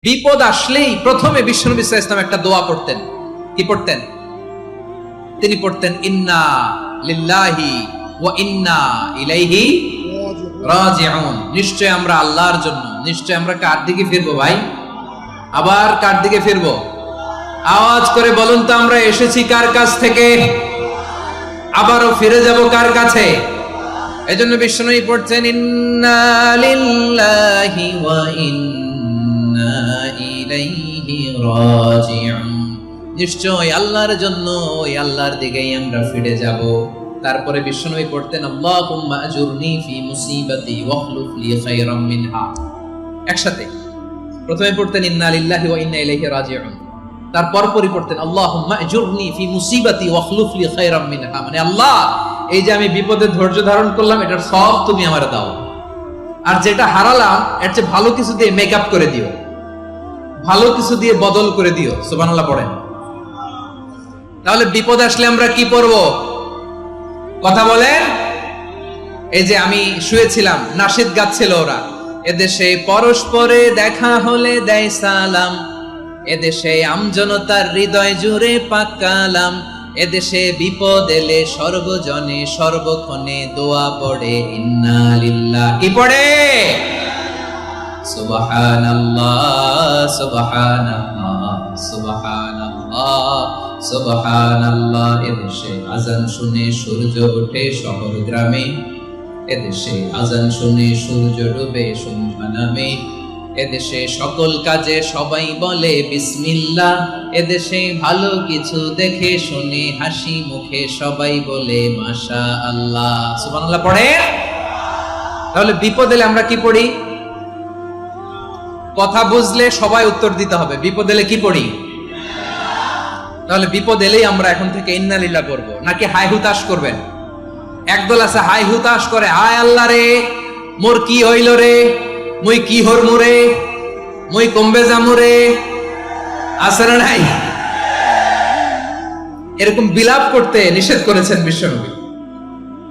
বিপদ আসলেই প্রথমে বিশ্বনবী সাল্লাল্লাহু আলাইহি ওয়াসাল্লাম একটা দোয়া পড়তেন। কি পড়তেন? তিনি পড়তেন ইন্না লিল্লাহি ওয়া ইন্না ইলাইহি রাজিউন। নিশ্চয় আমরা আল্লাহর জন্য, নিশ্চয় আমরা কার দিকে ফিরবো ভাই? আবার কার দিকে ফিরবো? আওয়াজ করে বলুন তো, আমরা এসেছি কার কাছ থেকে, আবারও ফিরে যাব কার কাছে? এজন্য বিশ্বনবী পড়ছেন ইন্না লিল্লাহি ওয়া ইন্না ইলাইহি রাজিউন। নিশ্চয় আল্লাহর জন্য, ওই আল্লাহর দিকেই আমরা ফিরে যাব। তারপরে বিশ্বনবী পড়তেন আল্লাহুম্মা আজুরনি ফি মুসিবাতি ওয়াখলুফ লি খায়রাম মিনহা। একসাথে প্রথমে পড়তেন ইন্না লিল্লাহি ওয়া ইন্না ইলাইহি রাজিউন, তারপর পড়তেন আল্লাহুম্মা আজুরনি ফি মুসিবাতি ওয়াখলুফ লি খায়রাম মিনহা। মানে আল্লাহ, এই যে আমি বিপদে ধৈর্য ধারণ করলাম, এটার সব তুমি আমারে দাও, আর যেটা হারালাম এর চেয়ে ভালো কিছু দিয়ে মেকআপ করে দিও, ভালো কিছু দিয়ে বদল করে দিও। সুবহানাল্লাহ পড়েন। তাহলে বিপদ আসলে আমরা কি পড়ব? কথা বলেন। এই যে আমি শুয়েছিলাম, নাশিদ গাচ্ছিল ওরা, এদেশে পরস্পরে দেখা হলে দেয় সালাম, এদেশে আমজনতার হৃদয় জুড়ে পাক কালাম, এদেশে বিপদ এলে সর্বজনে সর্বক্ষণে দোয়া পড়ে ইন্না লিল্লাহ। কি পড়ে? সুবহানাল্লাহ সুবহানাল্লাহ সুবহানাল্লাহ সুবহানাল্লাহ। এদেশে আজান শুনে সূর্য ওঠে শহর গ্রামে, এদেশে আজান শুনে সূর্য ডুবে সন্ধ্যা নামে, এদেশে সকল কাজে সবাই বলে বিসমিল্লাহ, এদেশে ভালো কিছু দেখে শুনে হাসি মুখে সবাই বলে মাশাআল্লাহ। সুবহানাল্লাহ পড়ে। তাহলে বিপদ এলে আমরা কি পড়ি? কথা বুঝলে সবাই উত্তর দিতে হবে। বিপদ এলে কি পড়ি? তাহলে বিপদ এলেই আমরা এখন থেকে ইন্না লিল্লাহ করব, নাকি হাই হুতাশ করবেন? একদল আছে হাই হুতাশ করে, হায় আল্লাহ রে মোর কি হইল রে, মুই কি হরমু রে, মুই কমবে যামু রে। আছে না নাই? এরকম বিলাপ করতে নিষেধ করেছেন বিশ্বনবী।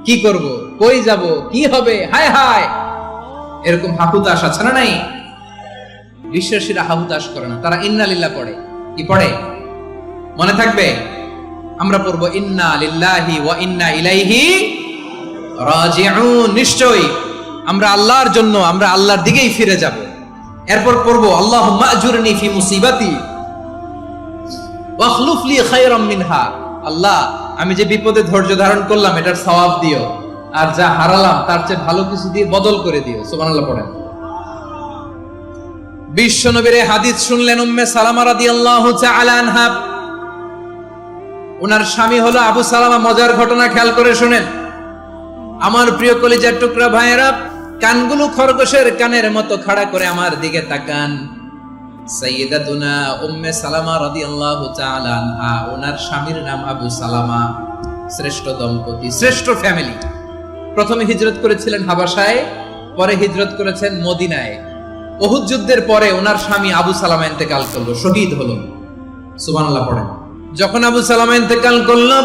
কি করব, কই যাব, কি হবে, হায় হায়, এরকম হাহুতাশ আছে না নাই? বিশ্বাসীরা হাহুতাশ করে না, তারা ইন্না লিল্লাহ পড়ে। কি পড়ে? মনে থাকবে? আমরা পড়ব ইন্না লিল্লাহি ওয়া ইন্না ইলাইহি রাজিউন। নিশ্চয়ই আমরা আল্লাহর জন্য, আমরা আল্লাহর দিকেই ফিরে যাব। এরপর পড়ব আল্লাহুম্মা আজুরনি ফি মুসিবাতি ওয়াখলুফ লি খায়রাম মিনহা। আল্লাহ, আমি যে বিপদে ধৈর্য ধারণ করলাম এটার সওয়াব দিও, আর যা হারালাম তার চেয়ে ভালো কিছু দিয়ে বদল করে দিও। সুবহানাল্লাহ পড়েন। বিশ্বনবীর হাদিস শুনলেন উম্মে সালামা রাদিয়াল্লাহু তাআলা আনহা। ওনার স্বামী হলো আবু সালামা। মজার ঘটনা খেয়াল করে শুনেন আমার প্রিয় কলিজার টুকরা ভাইয়েরা। কানগুলো খরগোশের কানের মতো খাড়া করে আমার দিকে তাকান। সাইয়্যিদাতুনা উম্মে সালামা রাদিয়াল্লাহু তাআলা আনহা, ওনার স্বামীর নাম আবু সালামা। শ্রেষ্ঠ দম্পতি, শ্রেষ্ঠ ফ্যামিলি। প্রথমে হিজরত করেছিলেন হাবাসায়, পরে হিজরত করেছেন মদিনায়। উহুদ যুদ্ধের পরে ওনার স্বামী আবু সালামা ইন্তেকাল করলো, শহীদ হলো। সুবহানাল্লাহ পড়েন। যখন আবু সালামা ইন্তেকাল করলো,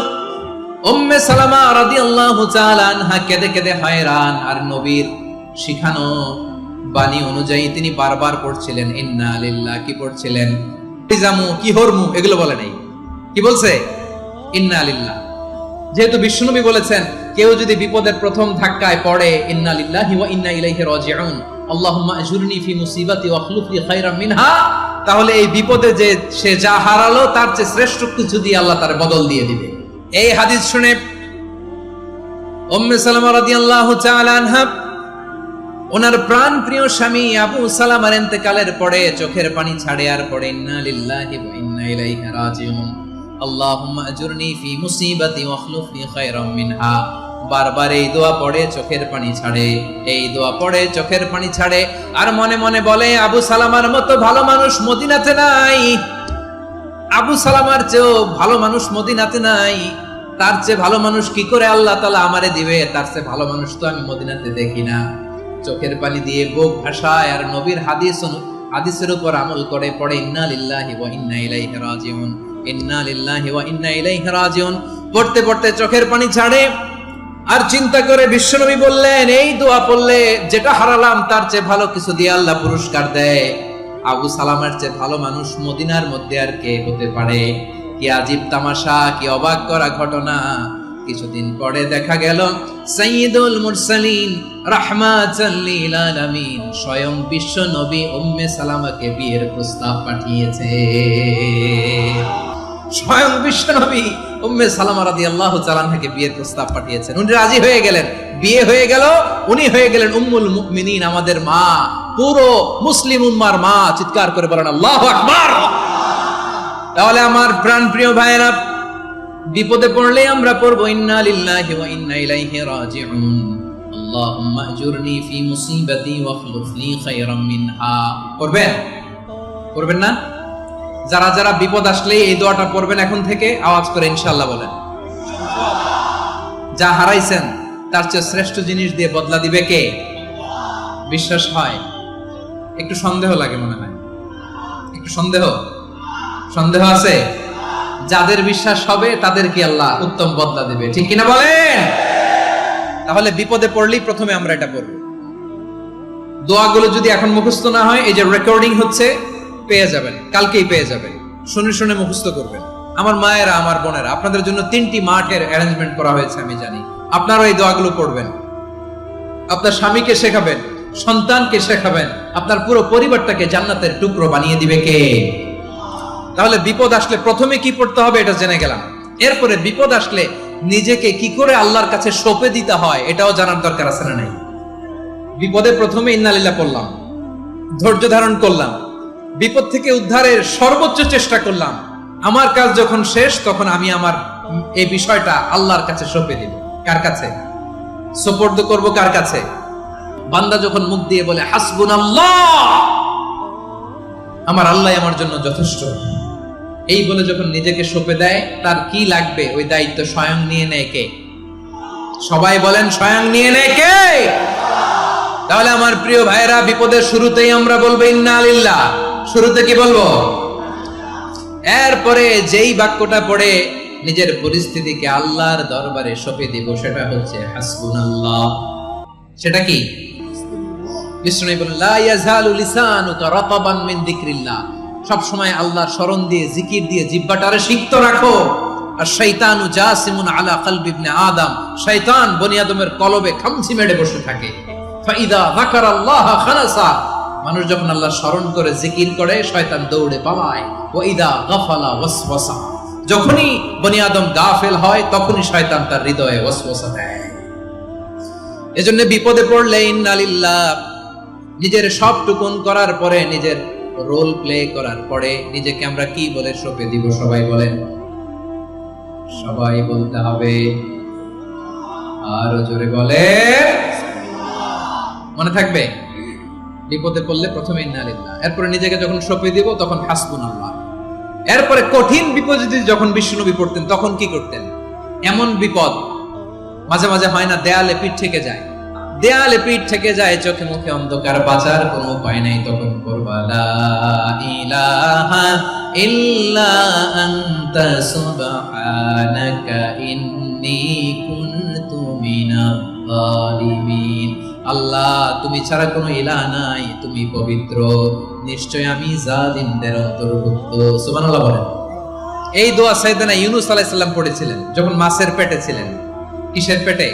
উম্মে সালামা রাদিয়াল্লাহু তাআলা আনহা কেঁদে কেঁদে হয়রান। আর নবীর শিখানো বাণী অনুযায়ী তিনি বারবার পড়ছিলেন ইন্না লিল্লাহ। কি পড়ছিলেন? জামু কি হরমু এগুলো বলে নাই। কি বলছে? ইন্না লিল্লাহ। যেহেতু বিশ্বনবী বলেছেন কেউ যদি বিপদের প্রথম ধাক্কায় পড়ে ইন্না লিল্লাহি ওয়া ইন্না ইলাইহি রাজিউন, আল্লাহুম্মা আজুরনি ফি মুসিবাতি ওয়াখলুফ লি খায়রাম মিনহা, তাহলে এই বিপদে যে সে যা হারালো তার চেয়ে শ্রেষ্ঠ কিছু দিয়ে আল্লাহ তার বদল দিয়ে দিবে। এই হাদিস শুনে উম্মে সালামা রাদিয়াল্লাহু তাআলা আনহা ওনার প্রাণ প্রিয় স্বামী আবু সালামার ইন্তেকালের পরে চোখের পানি ছাড়ে আর পড়ে ইন্না লিল্লাহি ওয়া ইন্না ইলাইহি রাজিউন, আল্লাহুম্মা আজুরনি ফি মুসিবাতি ওয়াখলুফ লি খায়রাম মিনহা। বারবার এই দোয়া পড়ে চোখের পানি ছাড়ে, এই দোয়া পড়ে চোখের পানি ছাড়ে, আর মনে মনে বলে আবু সালামার মতো ভালো মানুষ মদিনাতে নাই, আবু সালামার চেয়েও ভালো মানুষ মদিনাতে নাই, তার চেয়ে ভালো মানুষ কি করে আল্লাহ তাআলা আমারে দিবে, তার চেয়ে ভালো মানুষ তো আমি মদিনাতে দেখি না। চোখের পানি দিয়ে বুক ভাসায় আর নবীর হাদিসের উপর আমল করে পড়ে ইন্না লিল্লাহি ওয়া ইন্না ইলাইহি রাজিউন, ইন্না লিল্লাহি ওয়া ইন্না ইলাইহি রাজিউন। পড়তে পড়তে চোখের পানি ছাড়ে আর চিন্তা করে বিশ্বনবী বললেন এই দোয়া পড়লে যেটা হারালাম তার চেয়ে ভালো কিছু দিয়ে আল্লাহ পুরস্কার দেয়। আবু সালামার চেয়ে ভালো মানুষ মদিনার মধ্যে আর কে হতে পারে? কি আজীব তামাশা, কি অবাক করা ঘটনা। কিছুদিন পরে দেখা গেল সাইয়্যিদুল মুরসালিন রাহমাতাল লিল আলামিন স্বয়ং বিশ্ব নবী উম্মে সালামাকে বিয়ের প্রস্তাব পাঠিয়েছে। স্বয়ং বিশ্ব নবী উম্মে সালামা রাদিয়াল্লাহু তাআলা আনহাকে বিয়ের প্রস্তাব পাঠিয়েছেন। উনি রাজি হয়ে গেলেন, বিয়ে হয়ে গেল, উনি হয়ে গেলেন উম্মুল মুমিনিন, আমাদের মা, পুরো মুসলিম উম্মার মা। চিৎকার করে বলেন আল্লাহু আকবার। তাহলে আমার প্রাণপ্রিয় ভাইয়েরা, বিপদে পড়লে আমরা পড়বো ইন্না লিল্লাহি ওয়া ইন্না ইলাইহি রাজিউন, আল্লাহুম্মা আজুরনি ফি মুসিবাতি ওয়া খলুফনি খায়রাম মিনহা। করবেন? করবেন না? যারা যারা বিপদ আসলে এই দোয়াটা পড়বেন এখন থেকে আওয়াজ করে ইনশাআল্লাহ বলেন। যা হারাইছেন তার চেয়ে শ্রেষ্ঠ জিনিস দিয়ে বদলা দিবে কে? বিশ্বাস হয়? একটু সন্দেহ লাগে মনে হয়, একটু সন্দেহ আছে? যাদের বিশ্বাস হবে তাদেরকে আল্লাহ উত্তম বদলা দিবে, ঠিক কিনা বলেন? তাহলে বিপদে পড়লেই প্রথমে আমরা এটা পড়ব। দোয়াগুলো যদি এখন মুখস্থ না হয়, এই যে রেকর্ডিং হচ্ছে, পেয়ে যাবেন, কালকেই পেয়ে যাবেন। শুনে শুনে মুখস্থ করবেন। আমার মায়েরা, আমার বোনেরা, আপনাদের জন্য 3টি মাঠের অ্যারেঞ্জমেন্ট করা হয়েছে, আমি জানি। আপনারা এই দোয়াগুলো পড়বেন, আপনার স্বামীকে শেখাবেন, সন্তানকে শেখাবেন, আপনার পুরো পরিবারটাকে জান্নাতের টুকরো বানিয়ে দিবে কে? তাহলে বিপদ আসলে প্রথমে কি পড়তে হবে এটা জেনে গেলাম। এরপরে বিপদ আসলে নিজেকে কি করে আল্লাহর কাছে সঁপে দিতে হয় এটাও জানার দরকার আছে না নাই? বিপদে প্রথমে ইন্নালিল্লাহ পড়লাম, ধৈর্য ধারণ করলাম, বিপদ থেকে উদ্ধারের সর্বোচ্চ চেষ্টা করলাম। আমার কাজ যখন শেষ, তখন আমি আমার এই বিষয়টা আল্লাহর কাছে সঁপে দিব। কার কাছে সুপর্দ করব? কার কাছে? বান্দা যখন মুখ দিয়ে বলে হাসবুনাল্লাহ, আমার আল্লাহ আমার জন্য যথেষ্ট, এই বলে যখন নিজেকে সঁপে দেয়, তার কি লাগবে ওই দায়িত্ব স্বয়ং নিয়ে নেয় কে? সবাই বলেন, স্বয়ং নিয়ে নেয় কে? তাহলে আমার প্রিয় ভাইরা, বিপদের শুরুতেই আমরা বলবো ইন্না লিল্লাহ। শুরুতে কি বলবো? এরপরে যেই বাক্যটা পড়ে নিজের পরিস্থিতিকে আল্লাহর দরবারে সঁপে দিব, সেটা হচ্ছে হাসবুনাল্লাহ। সেটা কি? বিষ্ণু বলেন লা ইয়াজালু লিসানুকা রাতাবান মিন যিকরিল্লাহ, সব সময় আল্লাহর স্মরণ দিয়ে, জিকির দিয়ে জিহ্বাটারে সিক্ত রাখো। আর শয়তানু জাসিমুন আলা কলবি ইবনে আদম, শয়তান বনি আদমের কলবে খামচি মেরে বসে থাকে। ফাইদা যাকারাল্লাহ খালাসা, মানুষ যখন আল্লাহর স্মরণ করে, জিকির করে, শয়তান দৌড়ে পালায়। ওয়া ইদা গাফালা ওয়াসওয়াসা, যখনই বনি আদম গাফেল হয়, তখনই শয়তান তার হৃদয়ে ওয়াসওয়াসা দেয়। এজন্য বিপদে পড়লে ইন্না লিল্লাহ, নিজের সব টুকুন করার পরে, নিজের রোল প্লে করার পরে নিজেকে আমরা কি বলে সঁপে দিব? সবাই বলেন, সবাই বলতে হবে, আরো জোরে বলে, মনে থাকবে? বিপদে পড়লে প্রথমে ইন্নালিল্লাহ, এরপরে নিজেকে যখন সঁপে দিব তখন হাসবুনাল্লাহ। এরপরে কঠিন বিপদ যদি যখন বিশ্বনবী পড়তেন তখন কি করতেন? এমন বিপদ মাঝে মাঝে হয় না, দেয়ালে পিঠ থেকে যায়, দেয়ালে পিঠ থেকে যায়, চোখে মুখে অন্ধকার, বাঁচার কোনো উপায় নাই, তখন করবা লা ইলাহা ইল্লা আনতা সুবহানাকা ইন্নী কুনতু মিনাজ জালিমিন। আল্লাহ, তুমি ছাড়া কোনো ইলাহ নাই, তুমি পবিত্র, নিশ্চয় আমি জালিমদের অন্তর্ভুক্ত। সুবহানাল্লাহ বলেন। এই দোয়া সাইয়েদনা ইউনূস আলাইহিস সালাম পড়েছিলেন যখন মাছের পেটে ছিলেন। কিসের পেটে?